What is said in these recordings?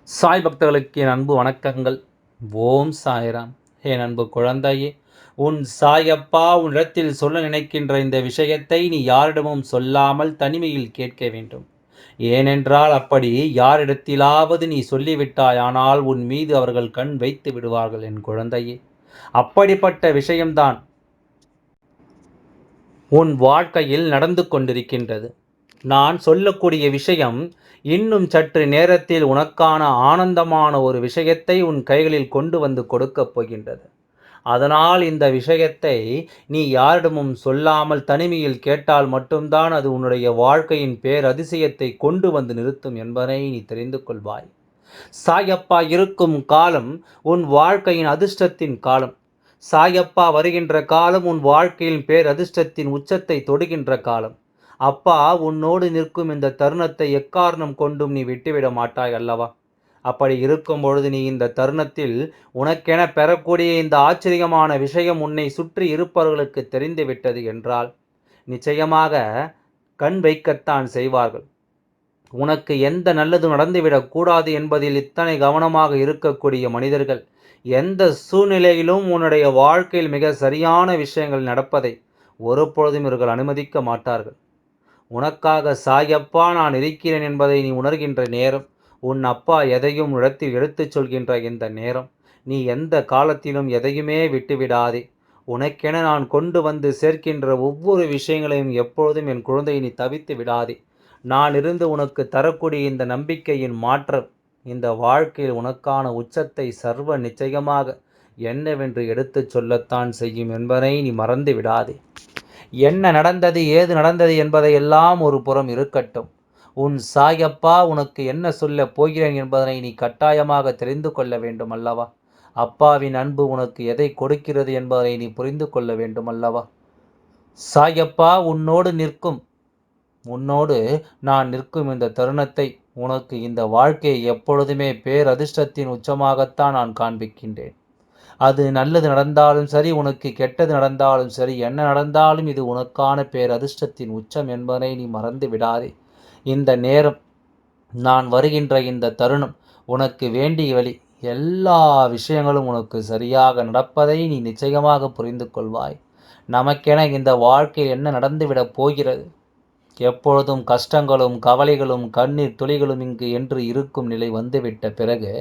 சாய் பக்தர்களுக்கு என் அன்பு வணக்கங்கள். ஓம் சாய்ராம். என் அன்பு குழந்தையே, உன் சாயப்பா உன்னிடத்தில் சொல்ல நினைக்கின்ற இந்த விஷயத்தை நீ யாரிடமும் சொல்லாமல் தனிமையில் கேட்க வேண்டும். ஏனென்றால் அப்படி யாரிடத்திலாவது நீ சொல்லிவிட்டாயானால் உன் மீது அவர்கள் கண் வைத்து விடுவார்கள் என் குழந்தையே. அப்படிப்பட்ட விஷயம்தான் உன் வாழ்க்கையில் நடந்து கொண்டிருக்கின்றது. நான் சொல்லக்கூடிய விஷயம் இன்னும் சற்று நேரத்தில் உனக்கான ஆனந்தமான ஒரு விஷயத்தை உன் கைகளில் கொண்டு வந்து கொடுக்கப் போகின்றது. அதனால் இந்த விஷயத்தை நீ யாரிடமும் சொல்லாமல் தனிமையில் கேட்டால் மட்டும்தான் அது உன்னுடைய வாழ்க்கையின் பேரதிசயத்தை கொண்டு வந்து நிறுத்தும் என்பதை நீ தெரிந்து கொள்வாய். சாயப்பா இருக்கும் காலம் உன் வாழ்க்கையின் அதிர்ஷ்டத்தின் காலம். சாயப்பா வருகின்ற காலம் உன் வாழ்க்கையின் பேரதிர்ஷ்டத்தின் உச்சத்தை தொடுகின்ற காலம். அப்பா உன்னோடு நிற்கும் இந்த தருணத்தை எக்காரணம் கொண்டும் நீ விட்டுவிட மாட்டாய் அல்லவா? அப்படி இருக்கும் பொழுது நீ இந்த தருணத்தில் உனக்கென பெறக்கூடிய இந்த ஆச்சரியமான விஷயம் உன்னை சுற்றி இருப்பவர்களுக்கு தெரிந்துவிட்டது என்றால் நிச்சயமாக கண் வைக்கத்தான் செய்வார்கள். உனக்கு எந்த நல்லது நடந்துவிடக்கூடாது என்பதில் இத்தனை கவனமாக இருக்கக்கூடிய மனிதர்கள் எந்த சூழ்நிலையிலும் உன்னுடைய வாழ்க்கையில் மிக சரியான விஷயங்கள் நடப்பதை ஒருபொழுதும் இவர்கள் அனுமதிக்க மாட்டார்கள். உனக்காக சாயப்பா நான் இருக்கிறேன் என்பதை நீ உணர்கின்ற நேரம், உன் அப்பா எதையும் இடத்தில் எடுத்துச் சொல்கின்ற இந்த நேரம், நீ எந்த காலத்திலும் எதையுமே விட்டுவிடாதே. உனக்கென நான் கொண்டு வந்து சேர்க்கின்ற ஒவ்வொரு விஷயங்களையும் எப்பொழுதும் என் குழந்தை நீ தவித்து விடாதே. நான் இருந்து உனக்கு தரக்கூடிய இந்த நம்பிக்கையின் மாற்றம் இந்த வாழ்க்கையில் உனக்கான உச்சத்தை சர்வ நிச்சயமாக என்னவென்று எடுத்துச் சொல்லத்தான் செய்யும் என்பதை நீ மறந்து விடாதே. என்ன நடந்தது ஏது நடந்தது என்பதையெல்லாம் ஒரு புறம் இருக்கட்டும். உன் சாயப்பா உனக்கு என்ன சொல்லப் போகிறேன் என்பதனை நீ கட்டாயமாக தெரிந்து கொள்ள வேண்டும் அல்லவா? அப்பாவின் அன்பு உனக்கு எதை கொடுக்கிறது என்பதை நீ புரிந்து கொள்ள வேண்டும் அல்லவா? சாயப்பா உன்னோடு நான் நிற்கும் இந்த தருணத்தை உனக்கு இந்த வாழ்க்கையை எப்பொழுதுமே பேரதிர்ஷ்டத்தின் உச்சமாகத்தான் நான் காண்பிக்கின்றேன். அது நல்லது நடந்தாலும் சரி, உனக்கு கெட்டது நடந்தாலும் சரி, என்ன நடந்தாலும் இது உனக்கான பேரதிர்ஷ்டத்தின் உச்சம் என்பதை நீ மறந்து விடாதே. இந்த நேரம், நான் வருகின்ற இந்த தருணம், உனக்கு வேண்டிய வழி எல்லா விஷயங்களும் உனக்கு சரியாக நடப்பதை நீ நிச்சயமாக புரிந்து கொள்வாய். நமக்கென இந்த வாழ்க்கையில் என்ன நடந்துவிடப் போகிறது? எப்பொழுதும் கஷ்டங்களும் கவலைகளும் கண்ணீர் துளிகளும் இங்கு என்று இருக்கும் நிலை வந்துவிட்ட பிறகு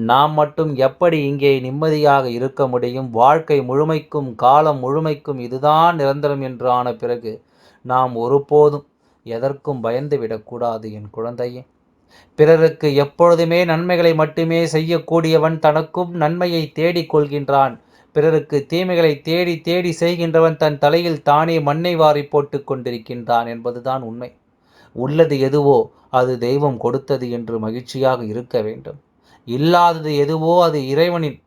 நாம் மட்டும் எப்படி இங்கே நிம்மதியாக இருக்க முடியும்? வாழ்க்கை முழுமைக்கும் காலம் முழுமைக்கும் இதுதான் நிரந்தரம் என்று ஆன பிறகு நாம் ஒருபோதும் எதற்கும் பயந்து விடக்கூடாது என் குழந்தையே. பிறருக்கு எப்பொழுதுமே நன்மைகளை மட்டுமே செய்யக்கூடியவன் தனக்கும் நன்மையை தேடிக் கொள்கின்றான். பிறருக்கு தீமைகளை தேடி தேடி செய்கின்றவன் தன் தலையில் தானே மண்ணை வாரி போட்டு கொண்டிருக்கின்றான் என்பதுதான் உண்மை. உள்ளது எதுவோ அது தெய்வம் கொடுத்தது என்று மகிழ்ச்சியாக இருக்க வேண்டும். இல்லாதது எதுவோ அது இறைவனின்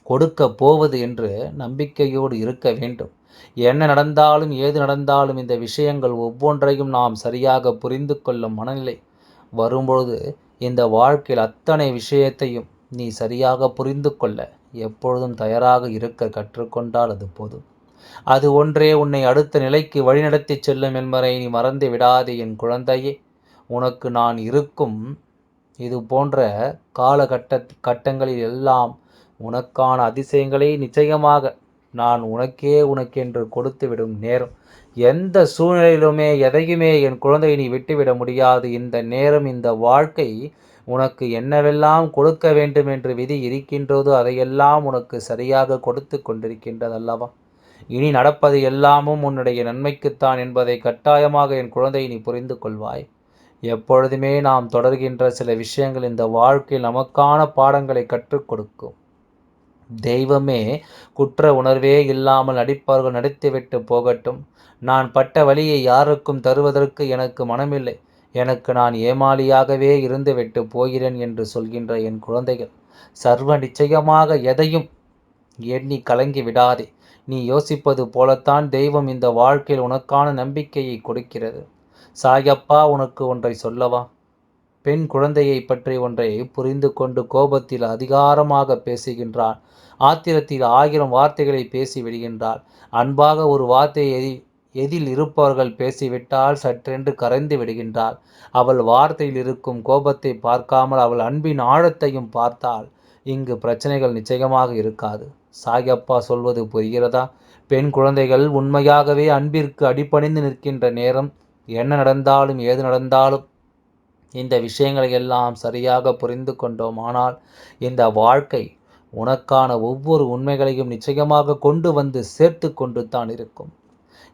கொடுக்க போவது என்று நம்பிக்கையோடு இருக்க வேண்டும். என்ன நடந்தாலும் ஏது நடந்தாலும் இந்த விஷயங்கள் ஒவ்வொன்றையும் நாம் சரியாக புரிந்து கொள்ளும் மனநிலை வரும்பொழுது இந்த வாழ்க்கையில் அத்தனை விஷயத்தையும் நீ சரியாக புரிந்து கொள்ள எப்பொழுதும் தயாராக இருக்க கற்றுக்கொண்டால் அது போதும். அது ஒன்றே உன்னை அடுத்த நிலைக்கு வழிநடத்தி செல்லும் என்பதை நீ மறந்து விடாதே என் குழந்தையே. உனக்கு நான் இருக்கும் இது போன்ற கட்டங்களில் எல்லாம் உனக்கான அதிசயங்களை நிச்சயமாக நான் உனக்கென்று கொடுத்துவிடும் நேரம். எந்த சூழ்நிலையிலுமே எதையுமே என் குழந்தையை நீ விட்டுவிட முடியாது. இந்த நேரம் இந்த வாழ்க்கை உனக்கு என்னவெல்லாம் கொடுக்க வேண்டும் என்று விதி இருக்கின்றதோ அதையெல்லாம் உனக்கு சரியாக கொடுத்து கொண்டிருக்கின்றது அல்லவா? இனி நடப்பது எல்லாமும் உன்னுடைய நன்மைக்குத்தான் என்பதை கட்டாயமாக என் குழந்தை நீ புரிந்து கொள்வாய். எப்பொழுதுமே நாம் தொடர்கின்ற சில விஷயங்கள் இந்த வாழ்க்கையில் நமக்கான பாடங்களை கற்றுக் கொடுக்கும். தெய்வமே குற்ற உணர்வே இல்லாமல் நடிப்பவர்கள் நடித்துவிட்டு போகட்டும். நான் பட்ட வழியை யாருக்கும் தருவதற்கு எனக்கு மனமில்லை. எனக்கு நான் ஏமாளியாகவே இருந்துவிட்டு போகிறேன் என்று சொல்கின்ற என் குழந்தைகள் சர்வ நிச்சயமாக எதையும் எண்ணி கலங்கி விடாதே. நீ யோசிப்பது போலத்தான் தெய்வம் இந்த வாழ்க்கையில் உனக்கான நம்பிக்கையை கொடுக்கிறது. சாயப்பா உனக்கு ஒன்றை சொல்லவா? பெண் குழந்தையை பற்றி ஒன்றை புரிந்து கொண்டு கோபத்தில் அதிகாரமாக பேசுகின்றான். ஆத்திரத்தில் 1000 வார்த்தைகளை பேசி விடுகின்றாள். அன்பாக ஒரு வார்த்தையை எதில் இருப்பவர்கள் பேசிவிட்டால் சற்றென்று கரைந்து விடுகின்றாள். அவள் வார்த்தையில் இருக்கும் கோபத்தை பார்க்காமல் அவள் அன்பின் ஆழத்தையும் பார்த்தால் இங்கு பிரச்சனைகள் நிச்சயமாக இருக்காது. சாயப்பா சொல்வது புரிகிறதா? பெண் குழந்தைகள் உண்மையாகவே அன்பிற்கு அடிபணிந்து நிற்கின்ற நேரம். என்ன நடந்தாலும் ஏது நடந்தாலும் இந்த விஷயங்களை எல்லாம் சரியாக புரிந்து கொண்டோம். ஆனால் இந்த வாழ்க்கை உனக்கான ஒவ்வொரு உண்மைகளையும் நிச்சயமாக கொண்டு வந்து சேர்த்து கொண்டு தான் இருக்கும்.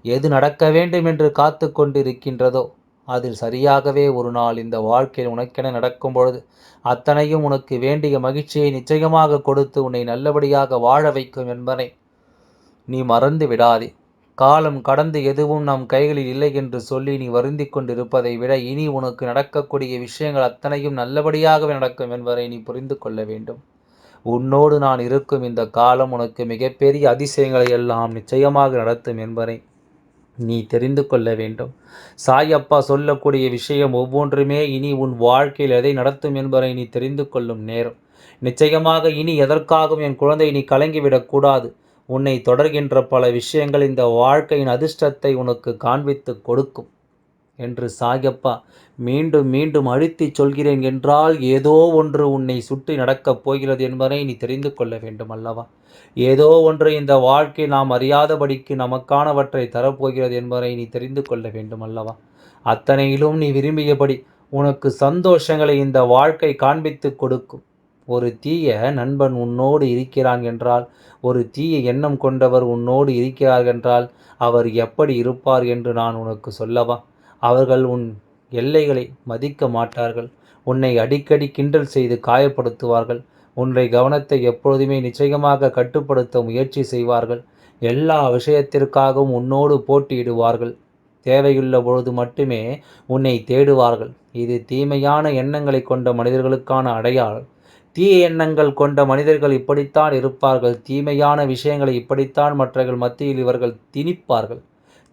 எது நடக்க வேண்டும் என்று காத்து கொண்டு இருக்கின்றதோ அதில் சரியாகவே ஒரு நாள் இந்த வாழ்க்கையில் உனக்கென நடக்கும் பொழுது அத்தனையும் உனக்கு வேண்டிய மகிழ்ச்சியை நிச்சயமாக கொடுத்து உன்னை நல்லபடியாக வாழ வைக்கும் என்பதை நீ மறந்து விடாதே. காலம் கடந்து எதுவும் நம் கைகளில் இல்லை என்று சொல்லி நீ வருந்தி கொண்டிருப்பதை விட இனி உனக்கு நடக்கக்கூடிய விஷயங்கள் அத்தனையும் நல்லபடியாகவே நடக்கும் என்பதை நீ புரிந்து கொள்ள வேண்டும். உன்னோடு நான் இருக்கும் இந்த காலம் உனக்கு மிகப்பெரிய அதிசயங்களை எல்லாம் நிச்சயமாக நடத்தும் என்பதை நீ தெரிந்து கொள்ள வேண்டும். சாயப்பா சொல்லக்கூடிய விஷயம் ஒவ்வொன்றுமே இனி உன் வாழ்க்கையில் எதை நடத்தும் என்பதை நீ தெரிந்து கொள்ளும் நேரம். நிச்சயமாக இனி எதற்காகவும் என் குழந்தை நீ கலங்கிவிடக்கூடாது. உன்னை தொடர்கின்ற பல விஷயங்கள் இந்த வாழ்க்கையின் அதிர்ஷ்டத்தை உனக்கு காண்பித்து கொடுக்கும் என்று சாயப்பா மீண்டும் மீண்டும் அழுத்தி சொல்கிறேன் என்றால் ஏதோ ஒன்று உன்னை சுற்றி நடக்கப் போகிறது என்பதை நீ தெரிந்து கொள்ள வேண்டும் அல்லவா? ஏதோ ஒன்று இந்த வாழ்க்கை நாம் அறியாதபடிக்கு நமக்கானவற்றை தரப்போகிறது என்பதை நீ தெரிந்து கொள்ள வேண்டும் அல்லவா? அத்தனையிலும் நீ விரும்பியபடி உனக்கு சந்தோஷங்களை இந்த வாழ்க்கை காண்பித்து கொடுக்கும். ஒரு தீய நண்பன் உன்னோடு இருக்கிறான் என்றால், ஒரு தீய எண்ணம் கொண்டவர் உன்னோடு இருக்கிறார் என்றால் அவர் எப்படி இருப்பார் என்று நான் உனக்கு சொல்லவா? அவர்கள் உன் எல்லைகளை மதிக்க மாட்டார்கள். உன்னை அடிக்கடி கிண்டல் செய்து காயப்படுத்துவார்கள். உன்னுடைய கவனத்தை எப்பொழுதுமே நிச்சயமாக கட்டுப்படுத்த முயற்சி செய்வார்கள். எல்லா விஷயத்திற்காகவும் உன்னோடு போட்டியிடுவார்கள். தேவையுள்ள பொழுது மட்டுமே உன்னை தேடுவார்கள். இது தீமையான எண்ணங்களை கொண்ட மனிதர்களுக்கான அடையாளம். தீய எண்ணங்கள் கொண்ட மனிதர்கள் இப்படித்தான் இருப்பார்கள். தீமையான விஷயங்களை இப்படித்தான் மற்றவர்கள் மத்தியில் இவர்கள் திணிப்பார்கள்.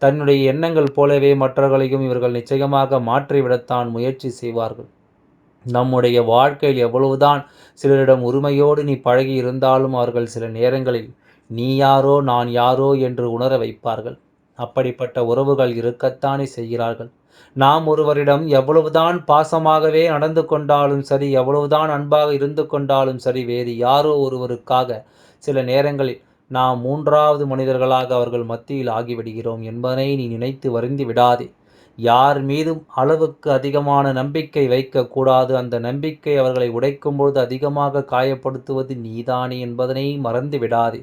தன்னுடைய எண்ணங்கள் போலவே மற்றவர்களையும் இவர்கள் நிச்சயமாக மாற்றிவிடத்தான் முயற்சி செய்வார்கள். நம்முடைய வாழ்க்கையில் எவ்வளவுதான் சிலரிடம் உரிமையோடு நீ பழகி இருந்தாலும் அவர்கள் சில நேரங்களில் நீ யாரோ நான் யாரோ என்று உணர வைப்பார்கள். அப்படிப்பட்ட உறவுகள் இருக்கத்தானே செய்கிறார்கள். நாம் ஒருவரிடம் எவ்வளவுதான் பாசமாகவே நடந்து கொண்டாலும் சரி, எவ்வளவுதான் அன்பாக இருந்து கொண்டாலும் சரி, வேறு யாரோ ஒருவருக்காக சில நேரங்களில் நாம் மூன்றாவது மனிதர்களாக அவர்கள் மத்தியில் ஆகிவிடுகிறோம் என்பதனை நீ நினைத்து வருந்தி விடாதே. யார் மீதும் அளவுக்கு அதிகமான நம்பிக்கை வைக்கக்கூடாது. அந்த நம்பிக்கை அவர்களை உடைக்கும்பொழுது அதிகமாக காயப்படுத்துவது நீதானே என்பதனை மறந்து விடாதே.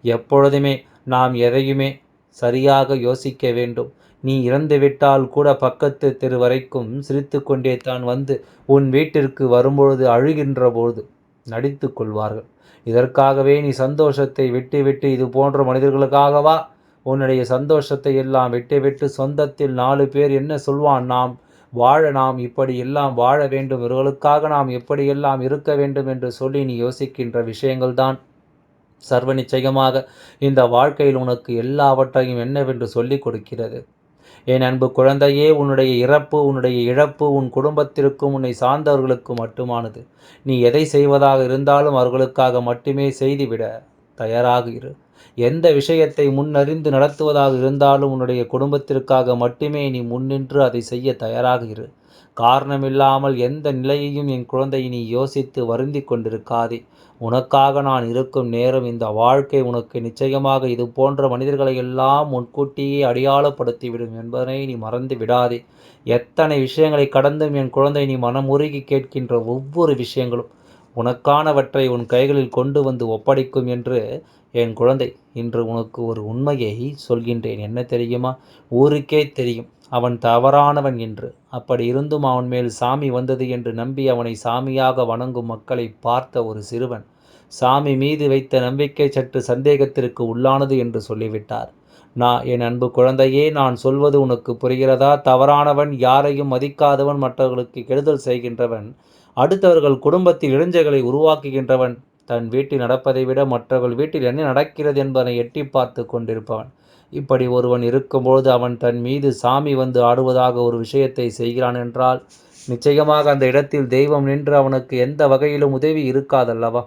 எப்பொழுதுமே நாம் எதையுமே சரியாக யோசிக்க வேண்டும். நீ இறந்துவிட்டால் கூட பக்கத்து தெரு வரைக்கும் சிரித்து கொண்டே தான் வந்து உன் வீட்டிற்கு வரும்பொழுது அழுகின்ற பொழுது நடித்து கொள்வார்கள். இதற்காகவே நீ சந்தோஷத்தை விட்டுவிட்டு இது போன்ற மனிதர்களுக்காகவா உன்னுடைய சந்தோஷத்தை எல்லாம் விட்டுவிட்டு சொந்தத்தில் 4 பேர் என்ன சொல்வான், நாம் இப்படி எல்லாம் வாழ வேண்டும், இவர்களுக்காக நாம் எப்படியெல்லாம் இருக்க வேண்டும் என்று சொல்லி நீ யோசிக்கின்ற விஷயங்கள்தான் சர்வ நிச்சயமாக இந்த வாழ்க்கையில் உனக்கு எல்லாவற்றையும் என்னவென்று சொல்லிக் கொடுக்கிறது. என் அன்பு குழந்தையே, உன்னுடைய இறப்பு உன்னுடைய இழப்பு உன் குடும்பத்திற்கும் உன்னை சார்ந்தவர்களுக்கும் மட்டுமானது. நீ எதை செய்வதாக இருந்தாலும் அவர்களுக்காக மட்டுமே செய்துவிட தயாராக இரு. எந்த விஷயத்தை முன்னறிந்து நடத்துவதாக இருந்தாலும் உன்னுடைய குடும்பத்திற்காக மட்டுமே நீ முன்னின்று அதை செய்ய தயாராக இரு. காரணமில்லாமல் எந்த நிலையையும் என் குழந்தை நீ யோசித்து வருந்தி கொண்டிருக்காதே. உனக்காக நான் இருக்கும் நேரம் இந்த வாழ்க்கை உனக்கு நிச்சயமாக இது போன்ற மனிதர்களை எல்லாம் முன்கூட்டியே அடையாளப்படுத்திவிடும் என்பதனை நீ மறந்து விடாதே. எத்தனை விஷயங்களை கடந்தும் என் குழந்தை நீ மனமுருகி கேட்கின்ற ஒவ்வொரு விஷயங்களும் உனக்கானவற்றை உன் கைகளில் கொண்டு வந்து ஒப்படைக்கும் என்று என் குழந்தை இன்று உனக்கு ஒரு உண்மையை சொல்கின்றேன். என்ன தெரியுமா? ஊருக்கே தெரியும் அவன் தவறானவன் என்று. அப்படி இருந்தும் அவன் மேல் சாமி வந்தது என்று நம்பி அவனை சாமியாக வணங்கும் மக்களை பார்த்த ஒரு சிறுவன் சாமி மீது வைத்த நம்பிக்கை சற்று சந்தேகத்திற்கு உள்ளானது என்று சொல்லிவிட்டார். என் அன்பு குழந்தையே, நான் சொல்வது உனக்கு புரிகிறதா? தவறானவன், யாரையும் மதிக்காதவன், மற்றவர்களுக்கு கெடுதல் செய்கின்றவன், அடுத்தவர்கள் குடும்பத்தில் இளைஞர்களை உருவாக்குகின்றவன், தன் வீட்டில் நடப்பதை விட மற்றவர்கள் வீட்டில் என்ன நடக்கிறது என்பதை எட்டி பார்த்து கொண்டிருப்பவன். இப்படி ஒருவன் இருக்கும்பொழுது அவன் தன் மீது சாமி வந்து ஆடுவதாக ஒரு விஷயத்தை செய்கிறான் என்றால் நிச்சயமாக அந்த இடத்தில் தெய்வம் நின்று அவனுக்கு எந்த வகையிலும் உதவி இருக்காதல்லவா?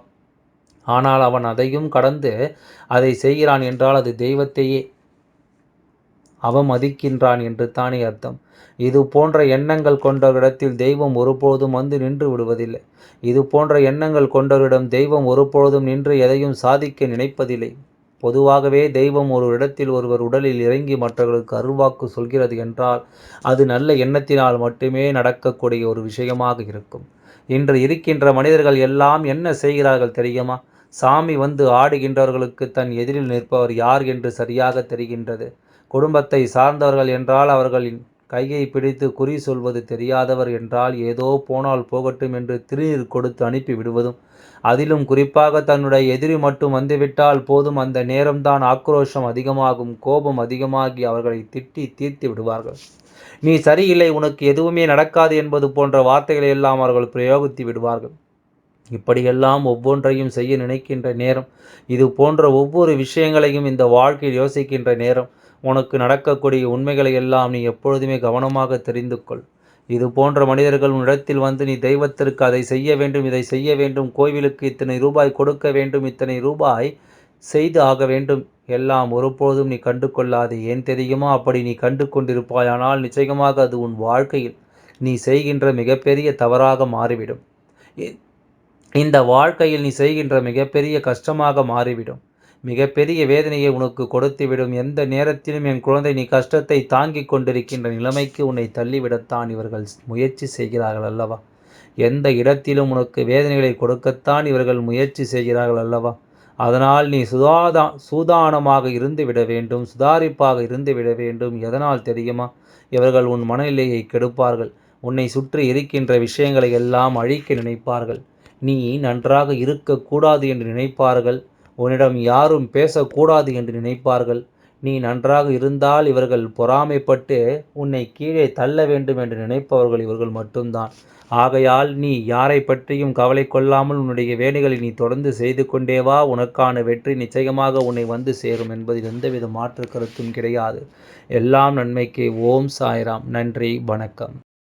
ஆனால் அவன் அதையும் கடந்து அதை செய்கிறான் என்றால் அது தெய்வத்தையே அவமதிக்கின்றான் என்று தானே அர்த்தம். இது போன்ற எண்ணங்கள் கொண்டவரிடத்தில் தெய்வம் ஒருபொழுதும் வந்து நின்று விடுவதில்லை. இது போன்ற எண்ணங்கள் கொண்டவரிடம் தெய்வம் ஒருபொழுதும் நின்று எதையும் சாதிக்க நினைப்பதில்லை. பொதுவாகவே தெய்வம் ஒரு இடத்தில் ஒருவர் உடலில் இறங்கி மற்றவர்களுக்கு அருள்வாக்கு சொல்கிறது என்றால் அது நல்ல எண்ணத்தினால் மட்டுமே நடக்கக்கூடிய ஒரு விஷயமாக இருக்கும். இன்று இருக்கின்ற மனிதர்கள் எல்லாம் என்ன செய்கிறார்கள் தெரியுமா? சாமி வந்து ஆடுகின்றவர்களுக்கு தன் எதிரில் நிற்பவர் யார் என்று சரியாக தெரிகின்றது. குடும்பத்தை சார்ந்தவர்கள் என்றால் அவர்களின் கையை பிடித்து குறி சொல்வது தெரியாதவர் என்றால் ஏதோ போனால் போகட்டும் என்று திருநீர் கொடுத்து அனுப்பி விடுவதும், அதிலும் குறிப்பாக தன்னுடைய எதிரி மட்டும் வந்துவிட்டால் போதும், அந்த நேரம்தான் ஆக்ரோஷம் அதிகமாகும், கோபம் அதிகமாகி அவர்களை திட்டி தீர்த்து விடுவார்கள். நீ சரியில்லை, உனக்கு எதுவுமே நடக்காது என்பது போன்ற வார்த்தைகளை எல்லாம் அவர்கள் பிரயோகித்து விடுவார்கள். இப்படியெல்லாம் ஒவ்வொன்றையும் செய்ய நினைக்கின்ற நேரம், இது போன்ற ஒவ்வொரு விஷயங்களையும் இந்த வாழ்க்கையில் யோசிக்கின்ற நேரம், உனக்கு நடக்கக்கூடிய உண்மைகளை எல்லாம் நீ எப்பொழுதுமே கவனமாக தெரிந்து கொள். இது போன்ற மனிதர்கள் உன்னிடத்தில் வந்து நீ தெய்வத்திற்கு அதை செய்ய வேண்டும், இதை செய்ய வேண்டும், கோவிலுக்கு இத்தனை ரூபாய் கொடுக்க வேண்டும், இத்தனை ரூபாய் செய்து ஆக வேண்டும், எல்லாம் ஒருபோதும் நீ கண்டு கொள்ளாதே. ஏன் தெரியுமா? அப்படி நீ கண்டு கொண்டிருப்பாயானால் நிச்சயமாக அது உன் வாழ்க்கையில் நீ செய்கின்ற மிகப்பெரிய தவறாக மாறிவிடும். இந்த வாழ்க்கையில் நீ செய்கின்ற மிகப்பெரிய கஷ்டமாக மாறிவிடும். மிகப்பெரிய வேதனையை உனக்கு கொடுத்துவிடும். எந்த நேரத்திலும் என் குழந்தை நீ கஷ்டத்தை தாங்கிக் கொண்டிருக்கின்ற நிலைமைக்கு உன்னை தள்ளிவிடத்தான் இவர்கள் முயற்சி செய்கிறார்கள் அல்லவா? எந்த இடத்திலும் உனக்கு வேதனைகளை கொடுக்கத்தான் இவர்கள் முயற்சி செய்கிறார்கள் அல்லவா? அதனால் நீ சூதானமாக இருந்து விட வேண்டும், சுதாரிப்பாக இருந்து விட வேண்டும். எதனால் தெரியுமா? இவர்கள் உன் மனநிலையை கெடுப்பார்கள். உன்னை சுற்றி இருக்கின்ற விஷயங்களை எல்லாம் அழிக்க நினைப்பார்கள். நீ நன்றாக இருக்கக்கூடாது என்று நினைப்பார்கள். உன்னிடம் யாரும் பேசக்கூடாது என்று நினைப்பார்கள். நீ நன்றாக இருந்தால் இவர்கள் பொறாமைப்பட்டு உன்னை கீழே தள்ள வேண்டும் என்று நினைப்பவர்கள் இவர்கள் மட்டும்தான். ஆகையால் நீ யாரை பற்றியும் கவலை கொள்ளாமல் உன்னுடைய வேலைகளை நீ தொடர்ந்து செய்து கொண்டே வா. உனக்கான வெற்றி நிச்சயமாக உன்னை வந்து சேரும் என்பதில் எந்தவித மாற்று கருத்தும் கிடையாது. எல்லாம் நன்மைக்கே. ஓம் சாய்ராம். நன்றி, வணக்கம்.